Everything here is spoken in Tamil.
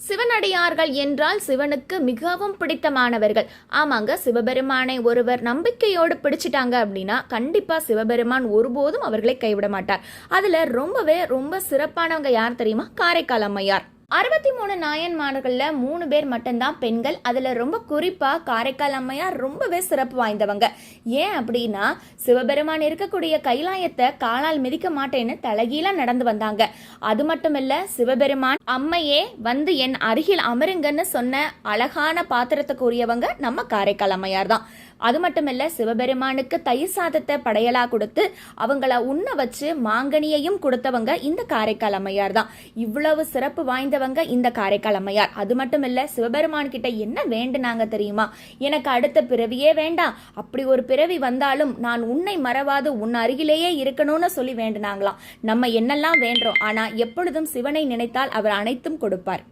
சிவனடியார்கள் என்றால் சிவனுக்கு மிகவும் பிடித்தமானவர்கள். ஆமாங்க, சிவபெருமானை ஒருவர் நம்பிக்கையோடு பிடிச்சிட்டாங்க அப்படின்னா கண்டிப்பா சிவபெருமான் ஒருபோதும் அவர்களை கைவிட மாட்டார். அதுல ரொம்ப சிறப்பானவங்க யார் தெரியுமா? காரைக்கால் அம்மையார். 63 நாயன்மார்கள்ல 3 பேர் மட்டும்தான் பெண்கள். அதுல ரொம்ப குறிப்பா காரைக்கால் அம்மையார் ரொம்பவே சிறப்பு வாய்ந்தவங்க. ஏன் அப்படின்னா, சிவபெருமான் இருக்கக்கூடிய கைலாயத்தை காலால் மிதிக்க மாட்டேன்னு தலகீழா நடந்து வந்தாங்க. அது மட்டும் இல்ல, சிவபெருமான் அம்மையே வந்து என் அருகில் அமருங்கன்னு சொன்ன அழகான பாத்திரத்துக்குரியவங்க நம்ம காரைக்கால் அம்மையார் தான். அது மட்டும் இல்ல, சிவபெருமானுக்கு தயிர் சாதத்தை படையலா கொடுத்து அவங்கள உண்ண வச்சு மாங்கனியையும் கொடுத்தவங்க இந்த காரைக்கால் அம்மையார் தான். இவ்வளவு சிறப்பு வாய்ந்தவங்க இந்த காரைக்கால் அம்மையார். அது மட்டும் இல்ல, சிவபெருமான் கிட்ட என்ன வேண்டுனாங்க தெரியுமா? எனக்கு அடுத்த பிறவியே வேண்டாம், அப்படி ஒரு பிறவி வந்தாலும் நான் உன்னை மறவாது உன் அருகிலேயே இருக்கணும்னு சொல்லி வேண்டுனாங்களாம். நம்ம என்னெல்லாம் வேண்டோம், ஆனா எப்பொழுதும் சிவனை நினைத்தால் அவர் அனைத்தும் கொடுப்பார்.